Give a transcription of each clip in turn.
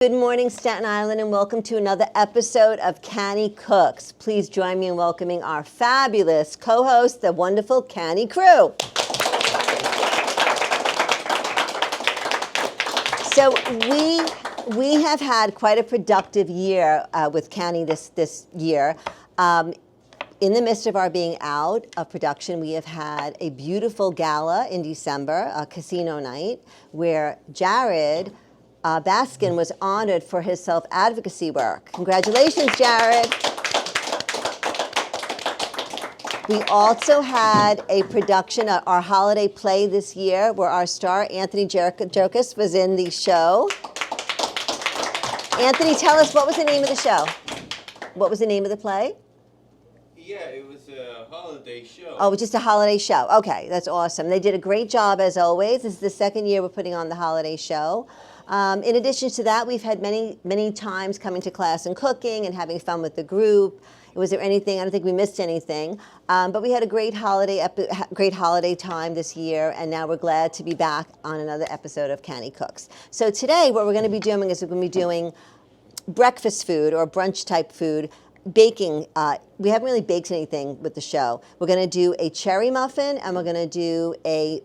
Good morning, Staten Island, and welcome to another episode of Cany Cooks. Please join me in welcoming our fabulous co-host, the wonderful Cany crew. So we have had quite a productive year with Cany this year. In the midst of our being out of production, we have had a beautiful gala in December, a casino night, where Jared Baskin was honored for his self-advocacy work. Congratulations, Jared. We also had a production, our holiday play this year, where our star, Anthony Jerkis, was in the show. Anthony, tell us, what was the name of the show? What was the name of the play? Yeah, it was a holiday show. Oh, just a holiday show. Okay, that's awesome. They did a great job, as always. This is the second year we're putting on the holiday show. In addition to that, we've had many times coming to class and cooking and having fun with the group. Was there anything? I don't think we missed anything. But we had a great holiday time this year, and now we're glad to be back on another episode of Cany Cooks. So today, what we're going to be doing is we're going to be doing breakfast food or brunch type food. Baking, we haven't really baked anything with the show. We're going to do a cherry muffin, and we're going to do a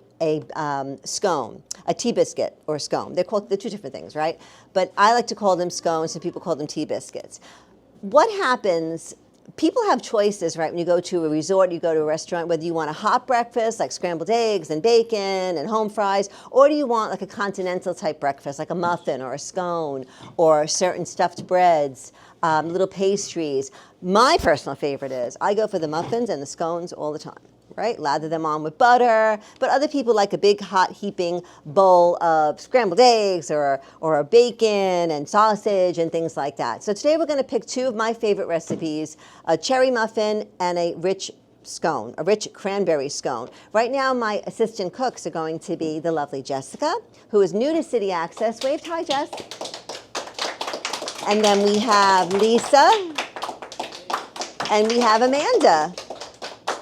scone, a tea biscuit or a scone. They're two different things, right? But I like to call them scones, and people call them tea biscuits. What happens? People have choices, right? When you go to a resort, you go to a restaurant, whether you want a hot breakfast like scrambled eggs and bacon and home fries, or do you want like a continental type breakfast, like a muffin or a scone or certain stuffed breads, little pastries. My personal favorite is I go for the muffins and the scones all the time, right? Lather them on with butter, but other people like a big hot heaping bowl of scrambled eggs or a bacon and sausage and things like that. So today we're going to pick two of my favorite recipes, a cherry muffin and a rich scone, a rich cranberry scone. Right now my assistant cooks are going to be the lovely Jessica, who is new to City Access. Wave hi, Jess. And then we have Lisa and we have Amanda.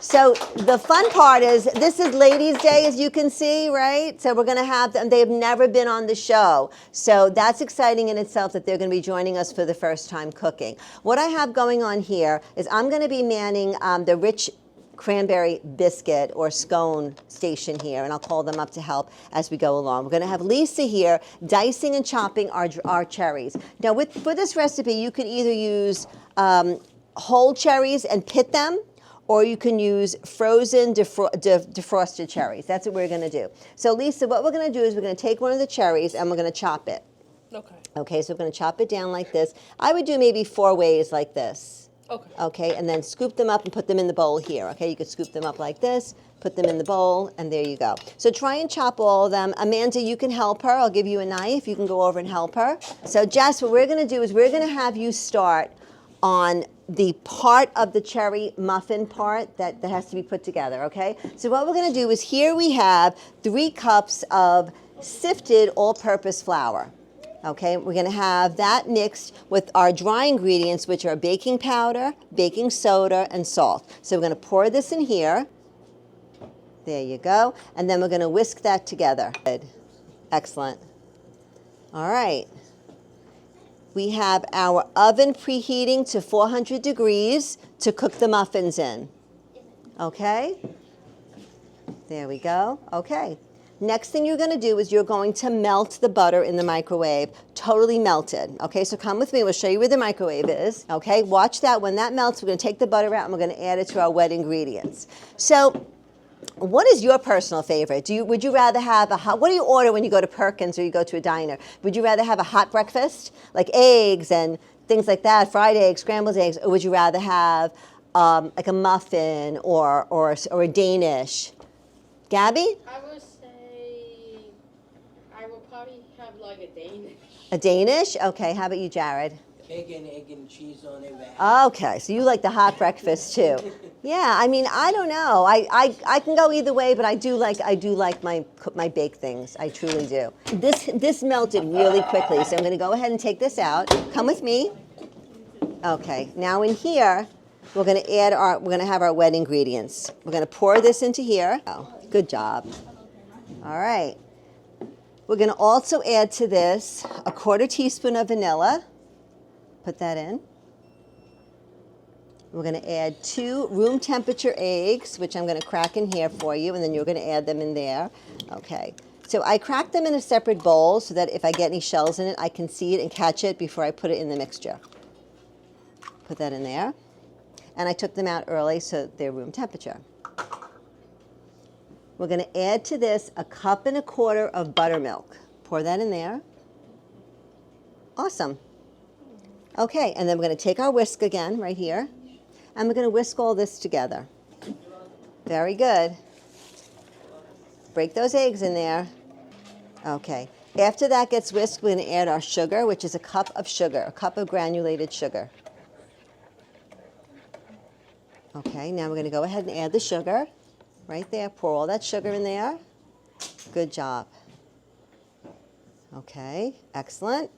So the fun part is this is Ladies' Day, as you can see, right? So we're going to have them. They have never been on the show. So that's exciting in itself that they're going to be joining us for the first time cooking. What I have going on here is I'm going to be manning the rich cranberry biscuit or scone station here, and I'll call them up to help as we go along. We're going to have Lisa here dicing and chopping our cherries. Now for this recipe, you can either use whole cherries and pit them, or you can use frozen defrosted cherries. That's what we're going to do. So Lisa, what we're going to do is we're going to take one of the cherries and we're going to chop it. Okay. Okay, so we're going to chop it down like this. I would do maybe 4 ways like this. Okay. Okay, and then scoop them up and put them in the bowl here. Okay, you could scoop them up like this, put them in the bowl, and there you go. So try and chop all of them. Amanda, you can help her. I'll give you a knife. You can go over and help her. So Jess, what we're going to do is we're going to have you start on the part of the cherry muffin part that has to be put together, okay? So what we're going to do is here we have 3 cups of sifted all-purpose flour. Okay, we're going to have that mixed with our dry ingredients, which are baking powder, baking soda, and salt. So we're going to pour this in here. There you go. And then we're going to whisk that together. Good. Excellent. All right. We have our oven preheating to 400 degrees to cook the muffins in. Okay? There we go. Okay. Next thing you're going to do is you're going to melt the butter in the microwave, totally melted. Okay, so come with me. We'll show you where the microwave is. Okay, watch that. When that melts, we're going to take the butter out and we're going to add it to our wet ingredients. So what is your personal favorite? Would you rather have what do you order when you go to Perkins or you go to a diner? Would you rather have a hot breakfast, like eggs and things like that, fried eggs, scrambled eggs, or would you rather have like a muffin or a Danish? Gabby? I would say I would probably have like a Danish. A Danish? Okay, how about you, Jared? Egg and cheese on it. Okay, so you like the hot breakfast too. Yeah, I mean, I don't know. I can go either way, but I do like my baked things. I truly do. This melted really quickly, so I'm going to go ahead and take this out. Come with me. Okay, now in here, we're going to have our wet ingredients. We're going to pour this into here. Oh, good job. All right. We're going to also add to this a 1/4 teaspoon of vanilla. Put that in. We're going to add 2 room temperature eggs, which I'm going to crack in here for you, and then you're going to add them in there. Okay. So I cracked them in a separate bowl so that if I get any shells in it, I can see it and catch it before I put it in the mixture. Put that in there. And I took them out early so they're room temperature. We're going to add to this a 1 1/4 cups of buttermilk. Pour that in there. Awesome. Okay, and then we're going to take our whisk again right here, and we're going to whisk all this together. Very good. Break those eggs in there. Okay. After that gets whisked, we're going to add our sugar, which is a cup of sugar, a cup of granulated sugar. Okay, now we're going to go ahead and add the sugar. Right there, pour all that sugar in there. Good job. Okay, excellent.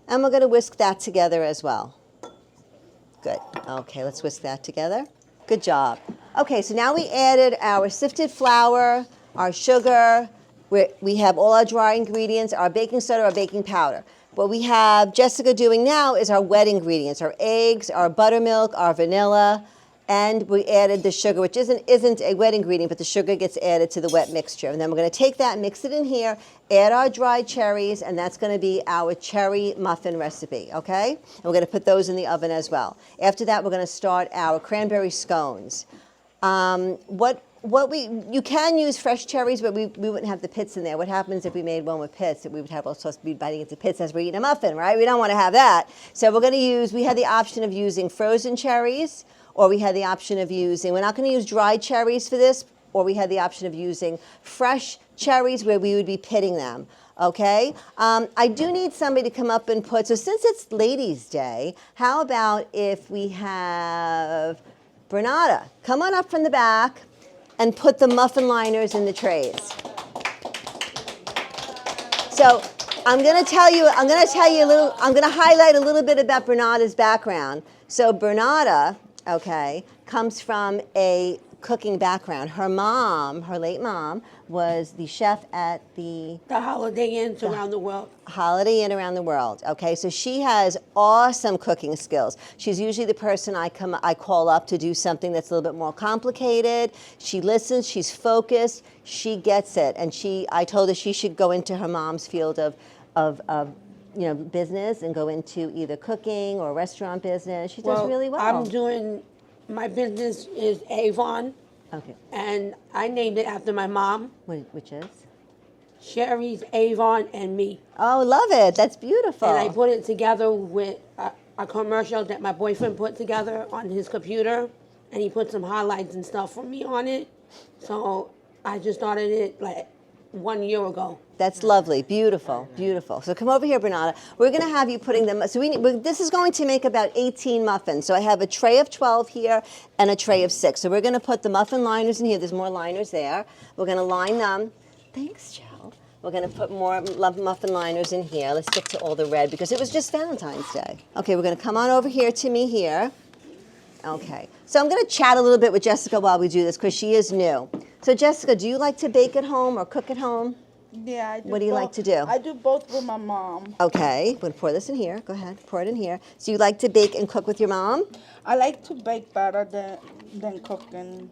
And we're going to whisk that together as well. Good. Okay, let's whisk that together. Good job. Okay, so now we added our sifted flour, our sugar. We have all our dry ingredients, our baking soda, our baking powder. What we have Jessica doing now is our wet ingredients, our eggs, our buttermilk, our vanilla, and we added the sugar, which isn't a wet ingredient, but the sugar gets added to the wet mixture. And then we're going to take that, mix it in here, add our dried cherries, and that's going to be our cherry muffin recipe, okay? And we're going to put those in the oven as well. After that, we're going to start our cranberry scones. You can use fresh cherries, but we wouldn't have the pits in there. What happens if we made one with pits? We would have all sorts of be biting into pits as we're eating a muffin, right? We don't want to have that. So we're going to use, we had the option of using frozen cherries, or we had the option of using, we're not going to use dried cherries for this, or we had the option of using fresh cherries where we would be pitting them, okay? I do need somebody to come up and put, so since it's Ladies' Day, how about if we have Bernarda, come on up from the back and put the muffin liners in the trays. So I'm going to highlight a little bit about Bernarda's background. So Bernarda, okay, comes from a cooking background. Her mom, her late mom, was the chef at the Holiday Inns around the world. Holiday Inn around the world. Okay, so she has awesome cooking skills. She's usually the person I call up to do something that's a little bit more complicated. She listens, she's focused, she gets it, and I told her she should go into her mom's field of business and go into either cooking or restaurant business. She does really well. My business is Avon. Okay. And I named it after my mom. Which is? Sherry's, Avon, and me. Oh, love it. That's beautiful. And I put it together with a commercial that my boyfriend put together on his computer. And he put some highlights and stuff for me on it. So I just started it like 1 year ago. That's lovely, beautiful, beautiful. So come over here, Bernarda. We're going to have you putting them. So this is going to make about 18 muffins. So I have a tray of 12 here and a tray of 6. So we're going to put the muffin liners in here. There's more liners there. We're going to line them. Thanks, Joe. We're going to put more muffin liners in here. Let's get to all the red because it was just Valentine's Day. Okay, we're going to come on over here to me here. Okay, so I'm going to chat a little bit with Jessica while we do this because she is new. So Jessica, do you like to bake at home or cook at home? Yeah, I do. What do you like to do? I do both with my mom. Okay, I'm going to pour this in here. Go ahead, pour it in here. So you like to bake and cook with your mom? I like to bake better than cooking.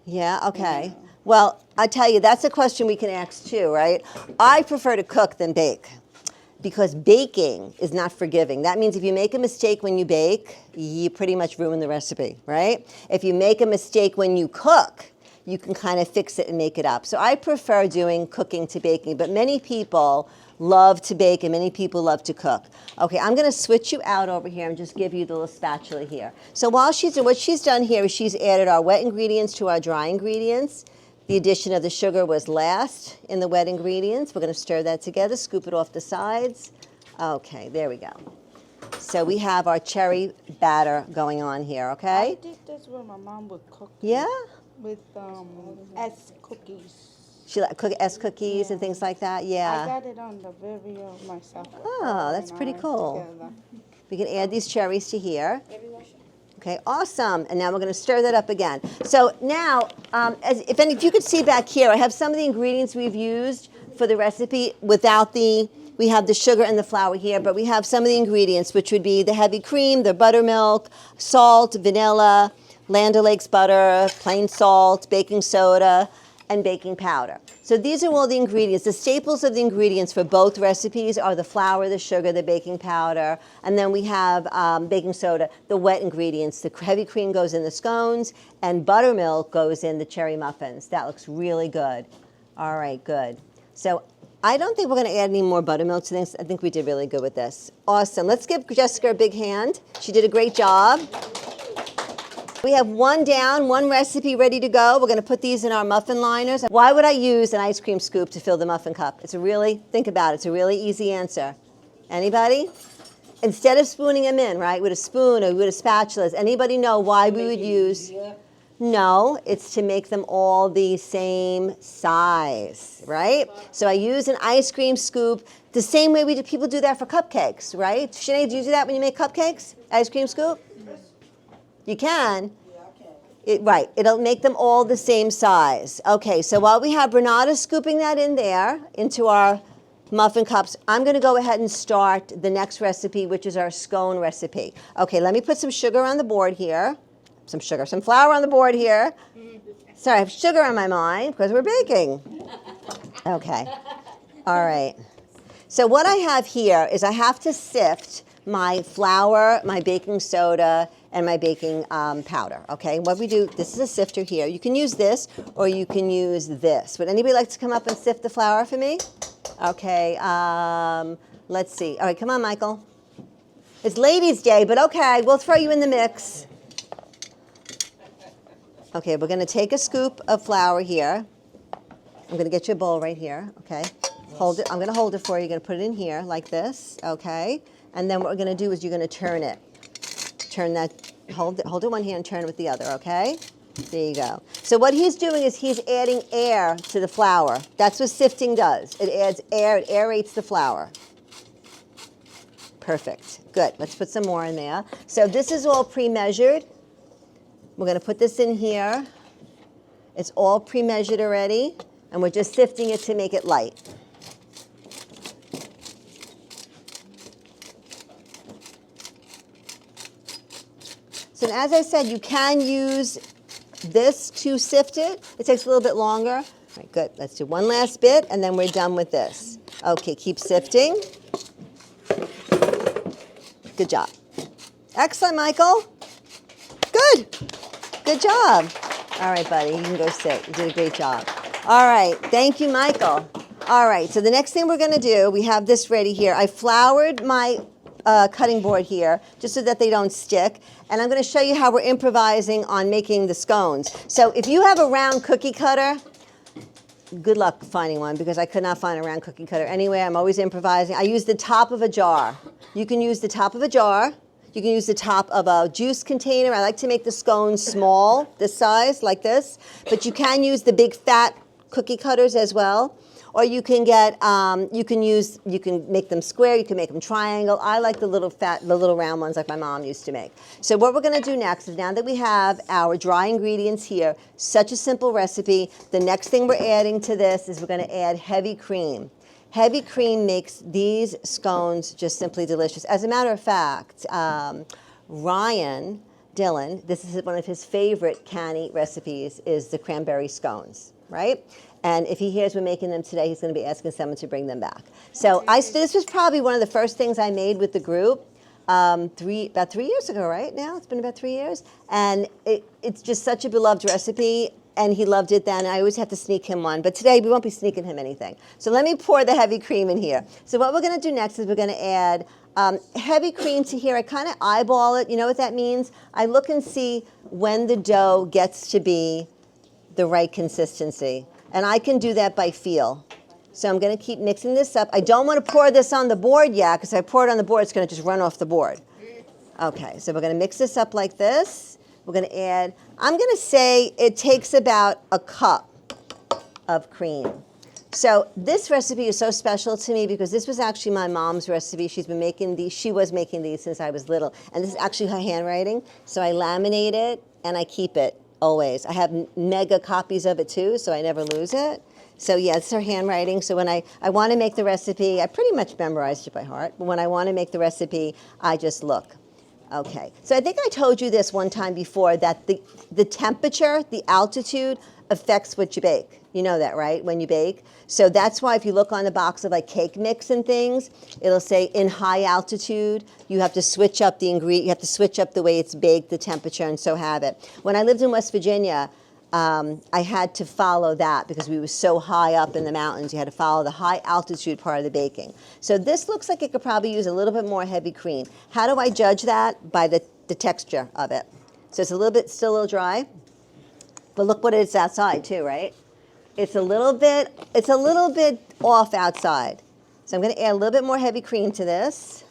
Yeah, okay. Yeah. Well, I tell you, that's a question we can ask too, right? I prefer to cook than bake because baking is not forgiving. That means if you make a mistake when you bake, you pretty much ruin the recipe, right? If you make a mistake when you cook, you can kind of fix it and make it up. So I prefer doing cooking to baking, but many people love to bake and many people love to cook. Okay, I'm going to switch you out over here and just give you the little spatula here. So while she's doing, what she's done here is she's added our wet ingredients to our dry ingredients. The addition of the sugar was last in the wet ingredients. We're going to stir that together, scoop it off the sides. Okay, there we go. So we have our cherry batter going on here, okay? I did this when my mom would cook. Yeah? With S cookies. She like S cookies and things like that? Yeah. I got it on the video myself. Oh, that's pretty cool. Together. We can add these cherries to here. Okay, awesome. And now we're going to stir that up again. So now, if you could see back here, I have some of the ingredients we've used for the recipe without we have the sugar and the flour here, but we have some of the ingredients, which would be the heavy cream, the buttermilk, salt, vanilla, Land O'Lakes butter, plain salt, baking soda, and baking powder. So these are all the ingredients. The staples of the ingredients for both recipes are the flour, the sugar, the baking powder, and then we have baking soda, the wet ingredients. The heavy cream goes in the scones, and buttermilk goes in the cherry muffins. That looks really good. All right, good. So I don't think we're going to add any more buttermilk to this. I think we did really good with this. Awesome. Let's give Jessica a big hand. She did a great job. We have one down, one recipe ready to go. We're going to put these in our muffin liners. Why would I use an ice cream scoop to fill the muffin cup? Think about it, it's a really easy answer. Anybody? Instead of spooning them in, right, with a spoon or with a spatula, does anybody know why we would use? No, it's to make them all the same size, right? So I use an ice cream scoop the same way people do that for cupcakes, right? Sinead, do you do that when you make cupcakes? Ice cream scoop? You can? Yeah, I can. Right, it'll make them all the same size. Okay, so while we have Renata scooping that in there into our muffin cups, I'm going to go ahead and start the next recipe, which is our scone recipe. Okay, let me put some sugar on the board here. Some flour on the board here. Sorry, I have sugar on my mind because we're baking. Okay, all right. So what I have here is I have to sift my flour, my baking soda, and my baking powder, okay? What we do, this is a sifter here. You can use this or you can use this. Would anybody like to come up and sift the flour for me? Okay, let's see. All right, come on, Michael. It's Ladies' Day, but okay, we'll throw you in the mix. Okay, we're gonna take a scoop of flour here. I'm gonna get you a bowl right here, okay? Hold it, I'm gonna hold it for you. You're gonna put it in here like this, okay? And then what we're gonna do is you're gonna turn it. Turn that, hold it one hand and turn it with the other, okay? There you go. So what he's doing is he's adding air to the flour. That's what sifting does. It adds air, it aerates the flour. Perfect, good. Let's put some more in there. So this is all pre-measured. We're gonna put this in here. It's all pre-measured already, and we're just sifting it to make it light. So as I said, you can use this to sift it. It takes a little bit longer. All right, good. Let's do one last bit, and then we're done with this. Okay, keep sifting. Good job. Excellent, Michael. Good. Good job. All right, buddy, you can go sit. You did a great job. All right, thank you, Michael. All right, so the next thing we're going to do, we have this ready here. I floured my cutting board here just so that they don't stick. And I'm going to show you how we're improvising on making the scones. So if you have a round cookie cutter, good luck finding one because I could not find a round cookie cutter anywhere. I'm always improvising. I use the top of a jar. You can use the top of a jar. You can use the top of a juice container. I like to make the scones small, this size, like this. But you can use the big fat cookie cutters as well. Or you can get, you can make them square, you can make them triangle. I like the little round ones like my mom used to make. So what we're gonna do next is now that we have our dry ingredients here, such a simple recipe, the next thing we're adding to this is we're gonna add heavy cream. Heavy cream makes these scones just simply delicious. As a matter of fact, Ryan Dillon, this is one of his favorite Cany recipes, is the cranberry scones, right? And if he hears we're making them today, he's going to be asking someone to bring them back. So this was probably one of the first things I made with the group about 3 years ago, right now? It's been about 3 years. And it's just such a beloved recipe, and he loved it then. I always have to sneak him one. But today, we won't be sneaking him anything. So let me pour the heavy cream in here. So what we're going to do next is we're going to add heavy cream to here. I kind of eyeball it. You know what that means? I look and see when the dough gets to be the right consistency. And I can do that by feel. So I'm going to keep mixing this up. I don't want to pour this on the board yet, because if I pour it on the board, it's going to just run off the board. Okay, so we're going to mix this up like this. We're going to add, I'm going to say it takes about a cup of cream. So this recipe is so special to me because this was actually my mom's recipe. She was making these since I was little. And this is actually her handwriting. So I laminate it and I keep it always. I have mega copies of it too, so I never lose it. So yeah, it's her handwriting. So when I want to make the recipe, I pretty much memorized it by heart. But when I want to make the recipe, I just look. Okay. So I think I told you this one time before that the temperature, the altitude affects what you bake. You know that, right? When you bake. So that's why if you look on the box of like cake mix and things, it'll say in high altitude. You have to switch up the ingredient. You have to switch up the way it's baked, the temperature, and so have it. When I lived in West Virginia, I had to follow that because we were so high up in the mountains. You had to follow the high altitude part of the baking. So this looks like it could probably use a little bit more heavy cream. How do I judge that? By the texture of it. So it's a little bit, still a little dry, but look what it's outside too, right? It's a little bit off outside. So I'm going to add a little bit more heavy cream to this.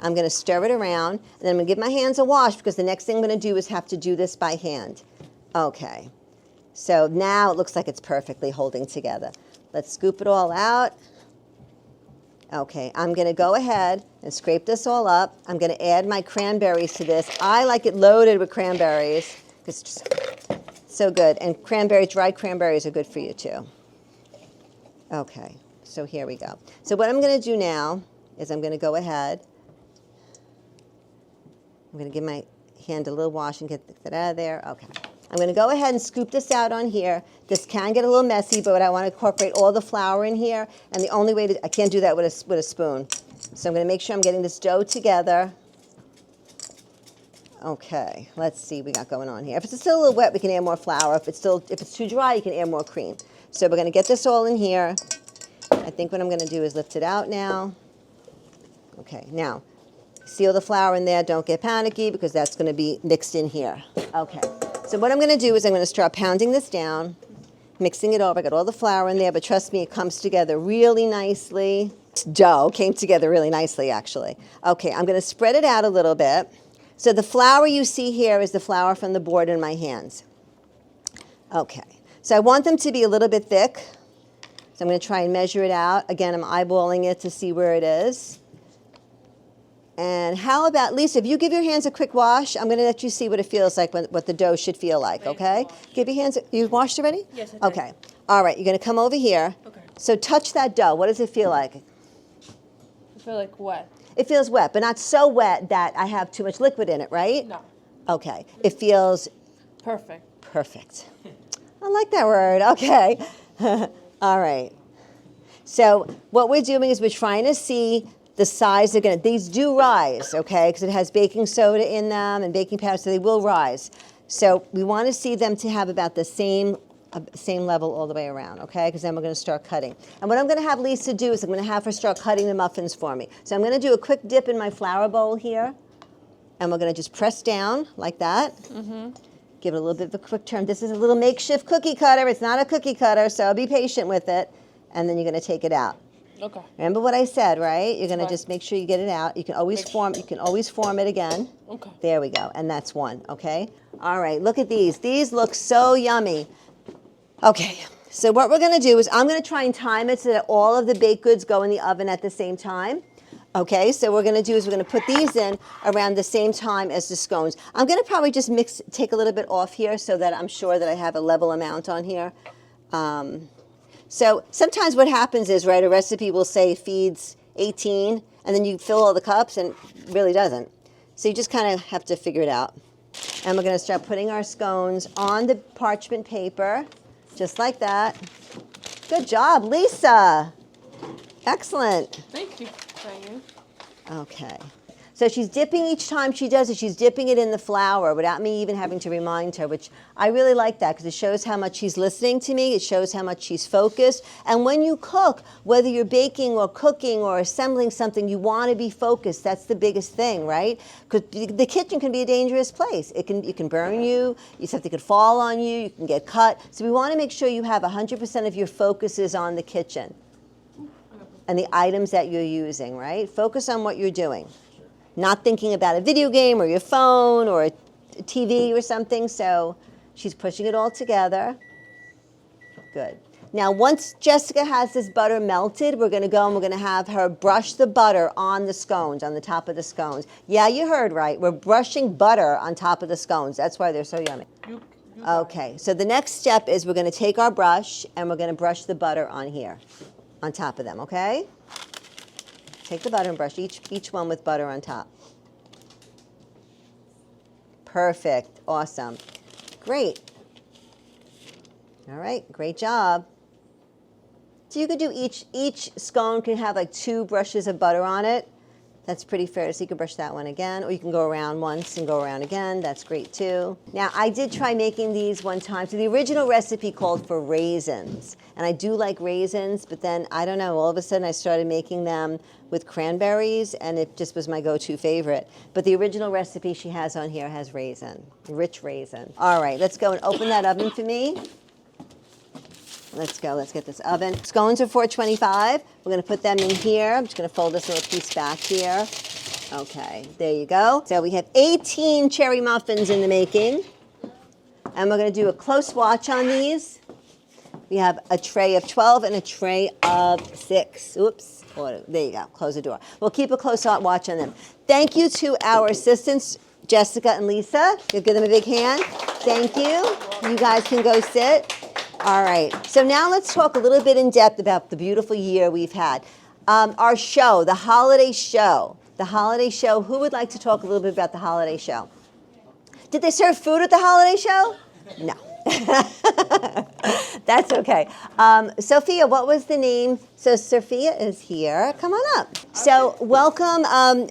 I'm going to stir it around, and then I'm going to give my hands a wash because the next thing I'm going to do is have to do this by hand. Okay, so now it looks like it's perfectly holding together. Let's scoop it all out. Okay, I'm going to go ahead and scrape this all up. I'm going to add my cranberries to this. I like it loaded with cranberries because it's just so good. And dried cranberries are good for you too. Okay, so here we go. So what I'm going to do now is I'm going to go ahead. I'm going to give my hand a little wash and get that out of there. Okay. I'm going to go ahead and scoop this out on here. This can get a little messy, but I want to incorporate all the flour in here. And the only way I can't do that with a spoon. So I'm going to make sure I'm getting this dough together. Okay, let's see what we got going on here. If it's still a little wet, we can add more flour. If it's too dry, you can add more cream. So we're going to get this all in here. I think what I'm going to do is lift it out now. Okay, now, seal the flour in there. Don't get panicky because that's going to be mixed in here. Okay. So what I'm going to do is I'm going to start pounding this down, mixing it over. I got all the flour in there, but trust me, it comes together really nicely. Dough came together really nicely, actually. Okay, I'm going to spread it out a little bit. So the flour you see here is the flour from the board in my hands. Okay, so I want them to be a little bit thick. So I'm going to try and measure it out. Again, I'm eyeballing it to see where it is. And how about, Lisa, if you give your hands a quick wash, I'm going to let you see what it feels like, what the dough should feel like, okay? Give your hands, you washed already? Yes, I did. Okay. All right, you're going to come over here. Okay. So touch that dough. What does it feel like? I feel like wet. It feels wet, but not so wet that I have too much liquid in it, right? No. Okay. It feels Perfect. perfect. I like that word. Okay. All right. So what we're doing is we're trying to see the size they're going to, these do rise, okay, because it has baking soda in them and baking powder, so they will rise. So we want to see them to have about the same level all the way around, okay, because then we're going to start cutting. And what I'm going to have Lisa do is I'm going to have her start cutting the muffins for me. So I'm going to do a quick dip in my flour bowl here, and we're going to just press down like that. Mm-hmm. Give it a little bit of a quick turn. This is a little makeshift cookie cutter. It's not a cookie cutter, so be patient with it. And then you're going to take it out. Okay. Remember what I said, right? You're going to Right. just make sure you get it out. You can always form it again. Okay. There we go. And that's one, okay? All right, look at these. These look so yummy. Okay, so what we're going to do is I'm going to try and time it so that all of the baked goods go in the oven at the same time. Okay, so what we're going to do is we're going to put these in around the same time as the scones. I'm going to probably just take a little bit off here so that I'm sure that I have a level amount on here. So sometimes what happens is, right, a recipe will say feeds 18, and then you fill all the cups, and it really doesn't. So you just kind of have to figure it out. And we're going to start putting our scones on the parchment paper, just like that. Good job, Lisa. Excellent. Thank you, Diane. Okay. So she's dipping each time she does it, she's dipping it in the flour without me even having to remind her, which I really like that because it shows how much she's listening to me. It shows how much she's focused. And when you cook, whether you're baking or cooking or assembling something, you want to be focused. That's the biggest thing, right? Because the kitchen can be a dangerous place. It can burn you. Something could fall on you. You can get cut. So we want to make sure you have 100% of your focus is on the kitchen and the items that you're using, right? Focus on what you're doing. Not thinking about a video game or your phone or a TV or something. So she's pushing it all together. Good. Now, once Jessica has this butter melted, we're going to go and we're going to have her brush the butter on the scones, on the top of the scones. Yeah, you heard right. We're brushing butter on top of the scones. That's why they're so yummy. You Okay, so the next step is we're going to take our brush and we're going to brush the butter on here, on top of them, okay? Take the butter and brush each one with butter on top. Perfect, awesome, great. All right, great job. So you could do each scone can have like 2 brushes of butter on it. That's pretty fair. So you can brush that one again, or you can go around once and go around again. That's great too. Now I did try making these one time. So the original recipe called for raisins, and I do like raisins, but then I don't know, all of a sudden I started making them with cranberries, and it just was my go-to favorite. But the original recipe she has on here has raisin, rich raisin. All right, let's go and open that oven for me. Let's go, let's get this oven. Scones are 425. We're gonna put them in here. I'm just gonna fold this little piece back here. Okay, there you go. So we have 18 cherry muffins in the making. And we're gonna do a close watch on these. We have a tray of 12 and a tray of 6. Oops, oh, there you go, close the door. We'll keep a close watch on them. Thank you to our assistants, Jessica and Lisa. Give them a big hand. Thank you. You guys can go sit. All right, so now let's talk a little bit in depth about the beautiful year we've had. Our show, the holiday show. The holiday show, who would like to talk a little bit about the holiday show? Did they serve food at the holiday show? No. That's okay. Sophia, what was the name? So Sophia is here. Come on up. So welcome.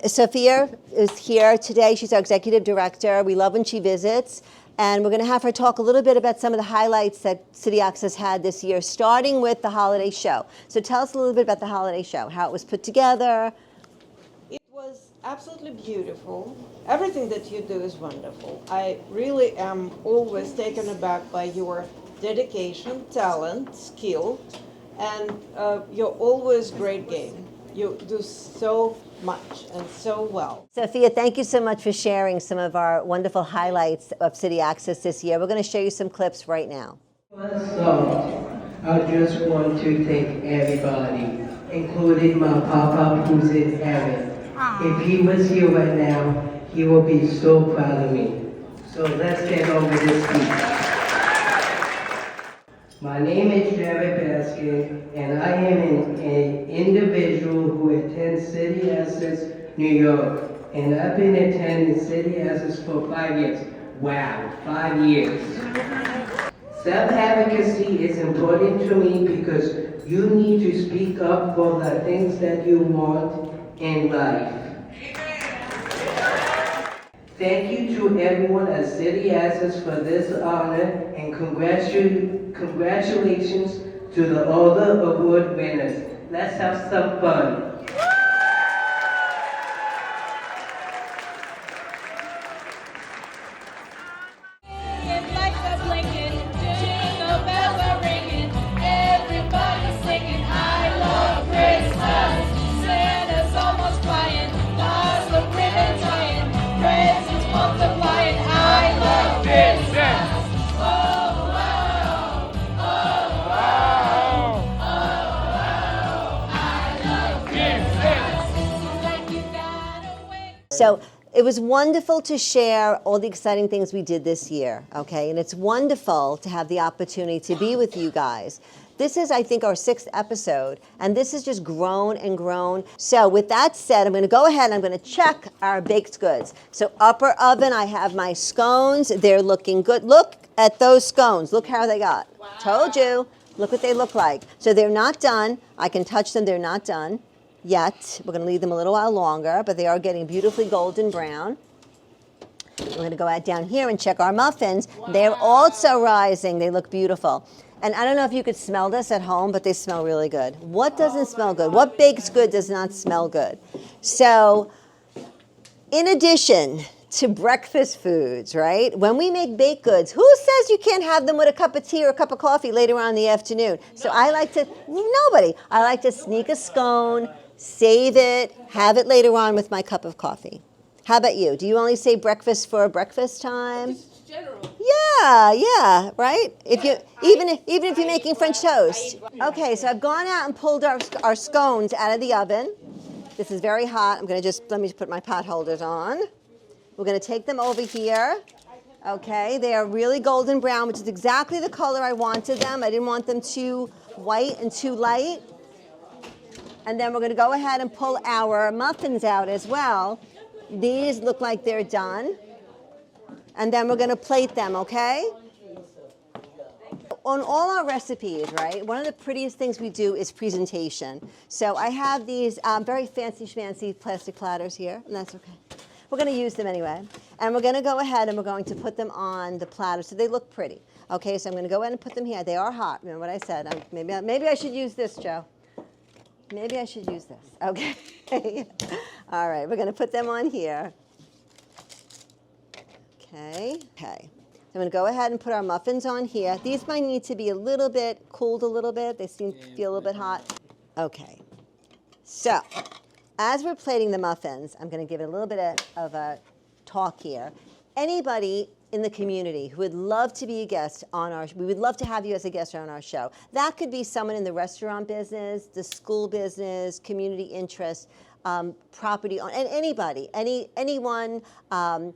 Sophia is here today. She's our executive director. We love when she visits. And we're going to have her talk a little bit about some of the highlights that City Access had this year, starting with the holiday show. So tell us a little bit about the holiday show, how it was put together. It was absolutely beautiful. Everything that you do is wonderful. I really am always taken aback by your dedication, talent, skill, and you're always great game. You do so much and so well. Sophia, thank you so much for sharing some of our wonderful highlights of City Access this year. We're going to show you some clips right now. So, I just want to thank everybody, including my papa who's in heaven. If he was here right now, he will be so proud of me. So let's get over this speech. My name is Jared Baskin, and I am an individual who attends City Access New York. And I've been attending City Access for 5 years. Wow, 5 years. Self-advocacy is important to me because you need to speak up for the things that you want in life. Thank you to everyone at City Access for this honor, and congratulations to the other award winners. Let's have some fun. So it was wonderful to share all the exciting things we did this year, okay? And it's wonderful to have the opportunity to be with you guys. This is, I think, our 6th episode, and this has just grown and grown. So with that said, I'm going to go ahead and I'm going to check our baked goods. So upper oven, I have my scones. They're looking good. Look at those scones. Look how they got. Wow. Told you. Look what they look like. So they're not done. I can touch them. They're not done yet. We're going to leave them a little while longer, but they are getting beautifully golden brown. We're going to go out down here and check our muffins. Wow. They're also rising. They look beautiful. And I don't know if you could smell this at home, but they smell really good. What doesn't smell good? What baked good does not smell good? So in addition to breakfast foods, right? When we make baked goods, who says you can't have them with a cup of tea or a cup of coffee later on in the afternoon? So I like to, nobody. I like to sneak a scone, save it, have it later on with my cup of coffee. How about you? Do you only save breakfast for breakfast time? Just general. Yeah, right? If you even if you're making French toast. Okay, so I've gone out and pulled our scones out of the oven. This is very hot. I'm going to just, let me put my pot holders on. We're going to take them over here. Okay, they are really golden brown, which is exactly the color I wanted them. I didn't want them too white and too light. And then we're going to go ahead and pull our muffins out as well. These look like they're done. And then we're going to plate them, okay? On all our recipes, right, one of the prettiest things we do is presentation. So I have these very fancy schmancy plastic platters here, and that's okay. We're going to use them anyway. And we're going to go ahead and we're going to put them on the platter so they look pretty. Okay, so I'm going to go ahead and put them here. They are hot. Remember what I said. Maybe I should use this, Joe. Maybe I should use this. Okay. All right, we're going to put them on here. Okay. I'm going to go ahead and put our muffins on here. These might need to be a little bit cooled a little bit. They seem to feel a little bit hot. Okay. So, as we're plating the muffins, I'm going to give it a little bit of a talk here. Anybody in the community who would love to be a guest on we would love to have you as a guest on our show. That could be someone in the restaurant business, the school business, community interest, property on, and anybody, anyone from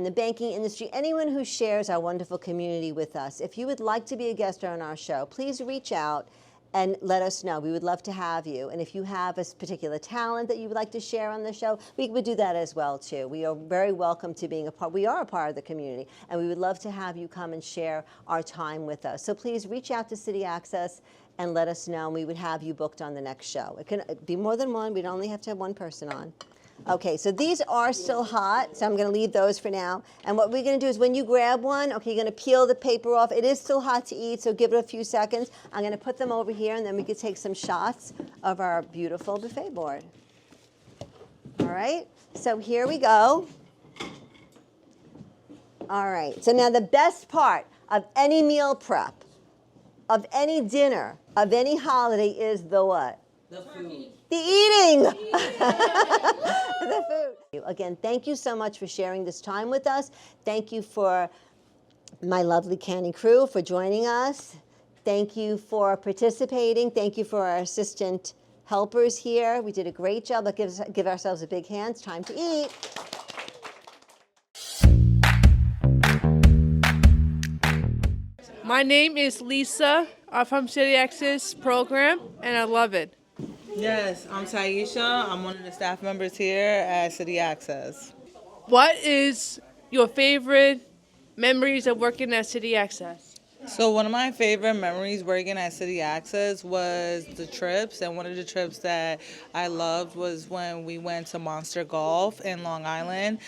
the banking industry, anyone who shares our wonderful community with us. If you would like to be a guest on our show, please reach out and let us know. We would love to have you. And if you have a particular talent that you would like to share on the show, we would do that as well too. We are very welcome to being a part. We are a part of the community, and we would love to have you come and share our time with us. So please reach out to City Access and let us know, and we would have you booked on the next show. It can be more than one. We'd only have to have one person on. Okay, so these are still hot, so I'm going to leave those for now. And what we're going to do is when you grab one, okay, you're going to peel the paper off. It is still hot to eat, so give it a few seconds. I'm going to put them over here, and then we can take some shots of our beautiful buffet board. All right, so here we go. All right, so now the best part of any meal prep, of any dinner, of any holiday is the what? The food. The eating. The food. Again, thank you so much for sharing this time with us. Thank you for my lovely Cany crew for joining us. Thank you for participating. Thank you for our assistant helpers here. We did a great job. Let's give ourselves a big hand. It's time to eat. My name is Lisa. I'm from City Access program, and I love it. Yes, I'm Taisha. I'm one of the staff members here at City Access. What is your favorite memories of working at City Access? So one of my favorite memories working at City Access was the trips, and one of the trips that I loved was when we went to Monster Golf in Long Island.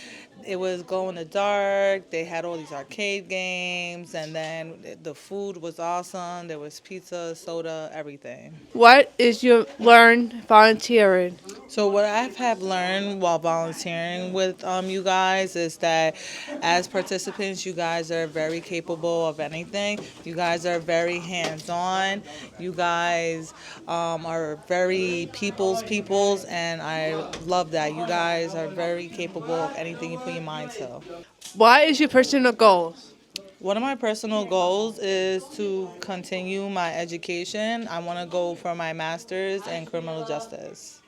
It was glow in the dark. They had all these arcade games, and then the food was awesome. There was pizza, soda, everything. What is your learned volunteering? So what I have learned while volunteering with you guys is that as participants, you guys are very capable of anything. You guys are very hands-on. You guys are very peoples, and I love that. You guys are very capable of anything you put your mind to. What is your personal goals? One of my personal goals is to continue my education. I want to go for my master's in criminal justice.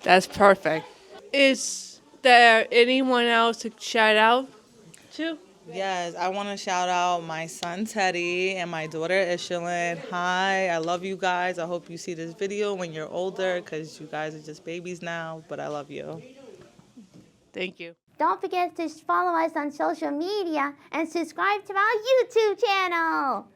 That's perfect. Is there anyone else to shout out to? Yes, I want to shout out my son Teddy and my daughter Ishelin. Hi, I love you guys. I hope you see this video when you're older because you guys are just babies now, but I love you. Thank you. Don't forget to follow us on social media and subscribe to our YouTube channel.